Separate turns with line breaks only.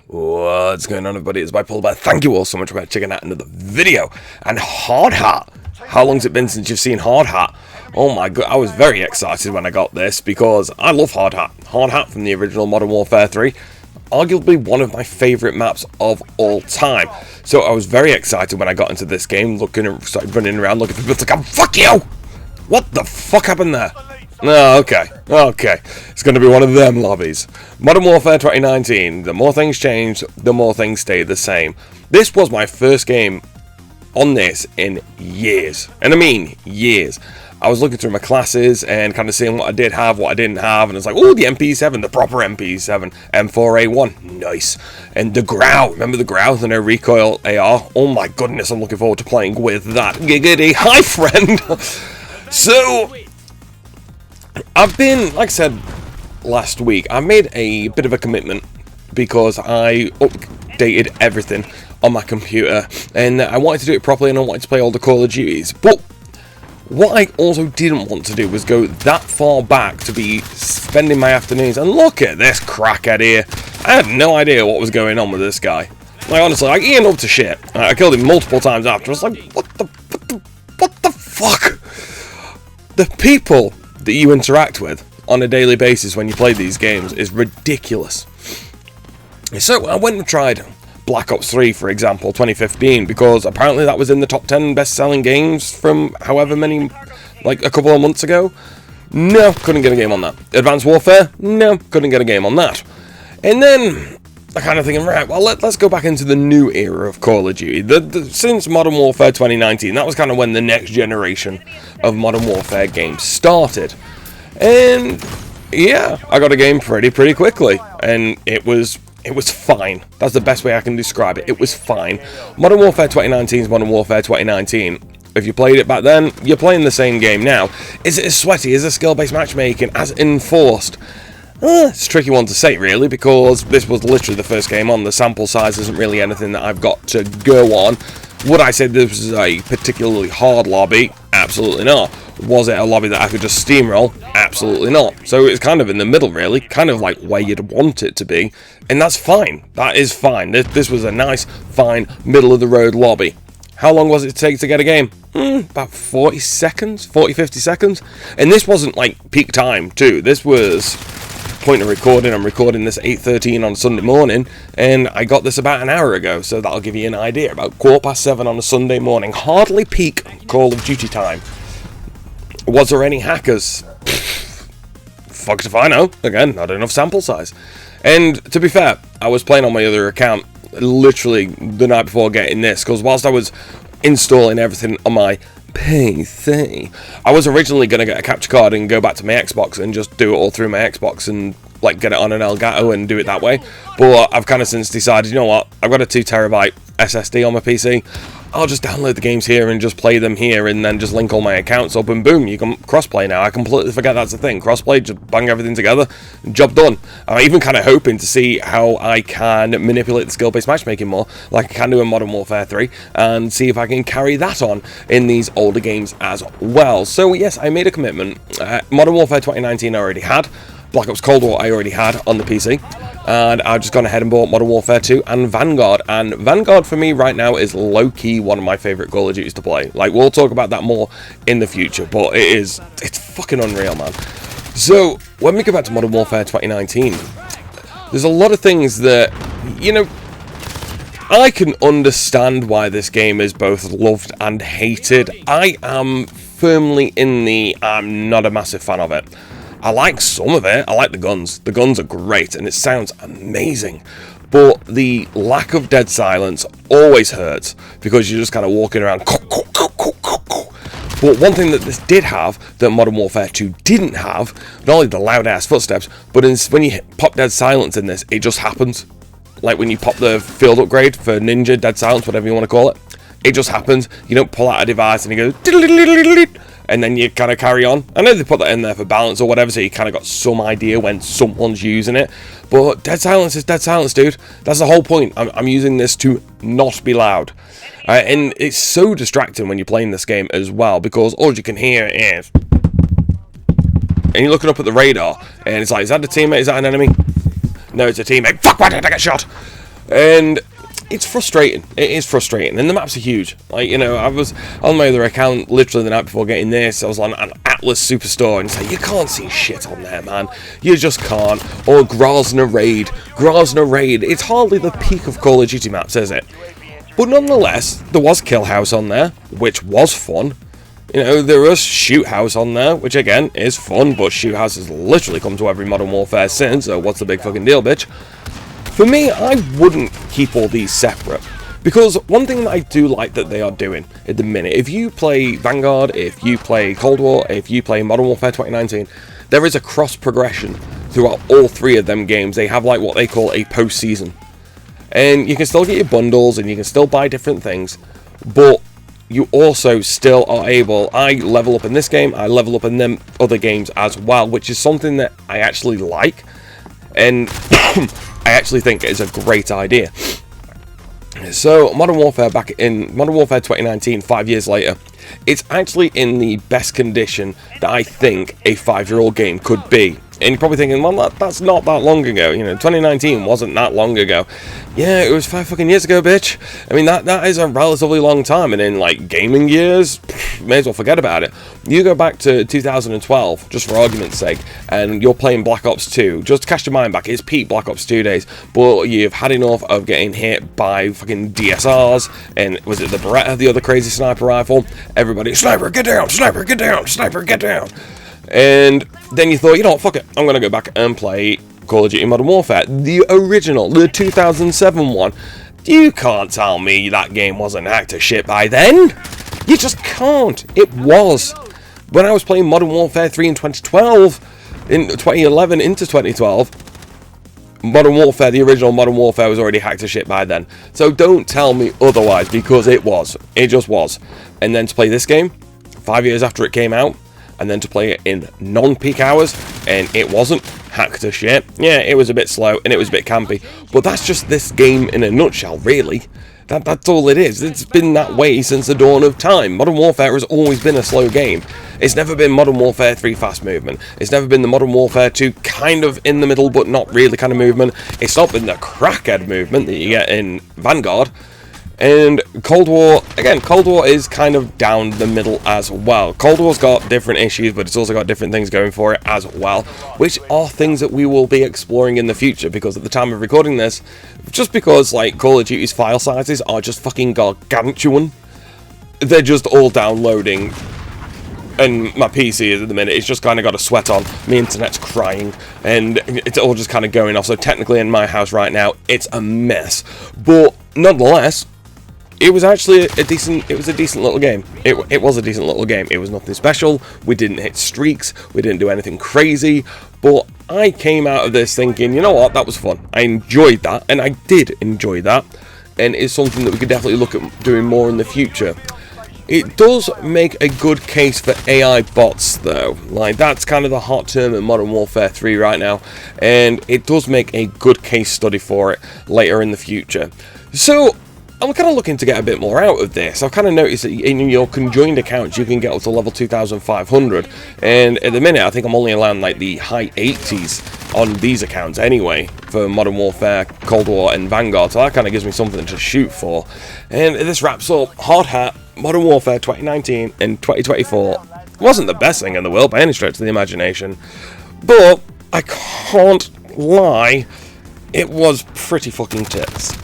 What's going on, everybody? It's bipolar. Thank you all so much for checking out another video. And Hard Hat. How long's it been since you've seen Hard Hat? Oh my god, I was very excited when I got this because I love Hard Hat. Hard Hat from the original Modern Warfare 3. Arguably one of my favourite maps of all time. So I was very excited when I got into this game, started running around looking for people to come. Fuck you! What the fuck happened there? No, okay. It's going to be one of them lobbies. Modern Warfare 2019. The more things change, the more things stay the same. This was my first game on this in years. And I mean years. I was looking through my classes and kind of seeing what I did have, what I didn't have. And it's like, oh, the MP7, the proper MP7. M4A1. Nice. And the Growl. Remember the Growl? The no recoil AR? Oh my goodness, I'm looking forward to playing with that. Giggity. Hi, friend. So I've been, like I said last week, I made a bit of a commitment because I updated everything on my computer and I wanted to do it properly and I wanted to play all the Call of Duties. But what I also didn't want to do was go that far back to be spending my afternoons. And look at this crackhead here. I had no idea what was going on with this guy. Like, honestly, he ended up to shit. I killed him multiple times after. I was like, what the fuck? The people that you interact with on a daily basis when you play these games is ridiculous. So I went and tried Black Ops 3, for example, 2015, because apparently that was in the top 10 best-selling games from however many, like a couple of months ago. No, couldn't get a game on that. Advanced Warfare? No, couldn't get a game on that. And then I kind of thinking, right, well, let's go back into the new era of Call of Duty. Since Modern Warfare 2019, that was kind of when the next generation of Modern Warfare games started. And yeah, I got a game pretty quickly, and it was fine. That's the best way I can describe it. It was fine. Modern Warfare 2019 is Modern Warfare 2019. If you played it back then, you're playing the same game now. Is it as sweaty? Is it skill-based matchmaking as enforced? It's a tricky one to say, really, because this was literally the first game on. The sample size isn't really anything that I've got to go on. Would I say this was a particularly hard lobby? Absolutely not. Was it a lobby that I could just steamroll? Absolutely not. So it's kind of in the middle, really. Kind of like where you'd want it to be. And that's fine. That is fine. This was a nice, fine, middle-of-the-road lobby. How long was it take to get a game? About 40 seconds? 40, 50 seconds? And this wasn't like peak time, too. This was point of recording. I'm recording this at 8:13 on Sunday morning, and I got this about an hour ago, so that'll give you an idea. About 7:15 on a Sunday morning. Hardly peak Call of Duty time. Was there any hackers? Fucked if I know. Again, not enough sample size. And to be fair, I was playing on my other account literally the night before getting this, because whilst I was installing everything on my PC, I was originally going to get a capture card and go back to my Xbox and just do it all through my Xbox and like get it on an Elgato and do it that way. But I've kind of since decided, you know what, I've got a 2TB SSD on my PC. I'll just download the games here and just play them here and then just link all my accounts up and boom, you can crossplay now. I completely forget that's a thing. Crossplay, just bang everything together, job done. I'm even kind of hoping to see how I can manipulate the skill-based matchmaking more, like I can do in Modern Warfare 3, and see if I can carry that on in these older games as well. So yes, I made a commitment. Modern Warfare 2019 I already had. Black Ops Cold War I already had on the PC, and I've just gone ahead and bought Modern Warfare 2 and Vanguard, and Vanguard for me right now is low-key one of my favourite Call of Duties to play. Like, we'll talk about that more in the future, but it's fucking unreal, man. So, when we go back to Modern Warfare 2019, there's a lot of things that, you know, I can understand why this game is both loved and hated. I am firmly in I'm not a massive fan of it. I like some of it. I like the guns. The guns are great and it sounds amazing. But the lack of dead silence always hurts because you're just kind of walking around. But one thing that this did have that Modern Warfare 2 didn't have, not only the loud ass footsteps, but when you pop dead silence in this, it just happens. Like when you pop the field upgrade for Ninja, dead silence, whatever you want to call it. It just happens. You don't pull out a device and you go and then you kind of carry on. I know they put that in there for balance or whatever, so you kind of got some idea when someone's using it. But dead silence is dead silence, dude. That's the whole point. I'm using this to not be loud. And it's so distracting when you're playing this game as well, because all you can hear is... And you're looking up at the radar, and it's like, is that a teammate? Is that an enemy? No, it's a teammate. Fuck, why did I get shot? And it's frustrating. It is frustrating, and the maps are huge. Like, you know, I was on my other account literally the night before getting this. I was on an Atlas Superstore, and it's like, you can't see shit on there, man. You just can't. Or Grozna Raid. Grozna Raid. It's hardly the peak of Call of Duty maps, is it? But nonetheless, there was Kill House on there, which was fun. You know, there was Shoot House on there, which again is fun, but Shoot House has literally come to every Modern Warfare since, so what's the big fucking deal, bitch? For me, I wouldn't keep all these separate, because one thing that I do like that they are doing at the minute, if you play Vanguard, if you play Cold War, if you play Modern Warfare 2019, there is a cross progression throughout all three of them games. They have like what they call a post-season, and you can still get your bundles and you can still buy different things, but you also still are able, I level up in this game, I level up in them other games as well, which is something that I actually like, and I actually think it is a great idea. So Modern Warfare back in Modern Warfare 2019, 5 years later, it's actually in the best condition that I think a 5-year-old game could be. And you're probably thinking, well, that's not that long ago. You know, 2019 wasn't that long ago. Yeah, it was 5 fucking years ago, bitch. I mean, that is a relatively long time. And in, like, gaming years, may as well forget about it. You go back to 2012, just for argument's sake, and you're playing Black Ops 2. Just cast your mind back. It's peak Black Ops 2 days. But you've had enough of getting hit by fucking DSRs. And was it the Beretta, the other crazy sniper rifle? Everybody, sniper, get down! Sniper, get down! Sniper, get down! And then you thought, you know what, fuck it, I'm going to go back and play Call of Duty Modern Warfare. The original, the 2007 one. You can't tell me that game wasn't hacked to shit by then. You just can't. It was. When I was playing Modern Warfare 3 in 2012, in 2011 into 2012, Modern Warfare, the original Modern Warfare, was already hacked to shit by then. So don't tell me otherwise, because it was. It just was. And then to play this game, 5 years after it came out, and then to play it in non-peak hours, and it wasn't hacked to shit. Yeah, it was a bit slow, and it was a bit campy, but that's just this game in a nutshell, really. That's all it is. It's been that way since the dawn of time. Modern Warfare has always been a slow game. It's never been Modern Warfare 3 fast movement. It's never been the Modern Warfare 2 kind of in the middle, but not really kind of movement. It's not been the crackhead movement that you get in Vanguard. And Cold War, again, Cold War is kind of down the middle as well. Cold War's got different issues, but it's also got different things going for it as well, which are things that we will be exploring in the future, because at the time of recording this, just because, like, Call of Duty's file sizes are just fucking gargantuan, they're just all downloading, and my PC is at the minute, it's just kind of got a sweat on, my internet's crying, and it's all just kind of going off, so technically in my house right now, it's a mess, but nonetheless, it was actually a decent little game. It was a decent little game. It was nothing special. We didn't hit streaks. We didn't do anything crazy. But I came out of this thinking, you know what, that was fun. I enjoyed that, and I did enjoy that. And it's something that we could definitely look at doing more in the future. It does make a good case for AI bots, though. Like, that's kind of the hot term in Modern Warfare 3 right now. And it does make a good case study for it later in the future. So I'm kind of looking to get a bit more out of this. I've kind of noticed that in your conjoined accounts you can get up to level 2500, and at the minute I think I'm only allowing like the high 80s on these accounts anyway for Modern Warfare, Cold War and Vanguard, so that kind of gives me something to shoot for. And this wraps up Hard Hat Modern Warfare 2019 and 2024. It wasn't the best thing in the world by any stretch of the imagination, but I can't lie, it was pretty fucking tits.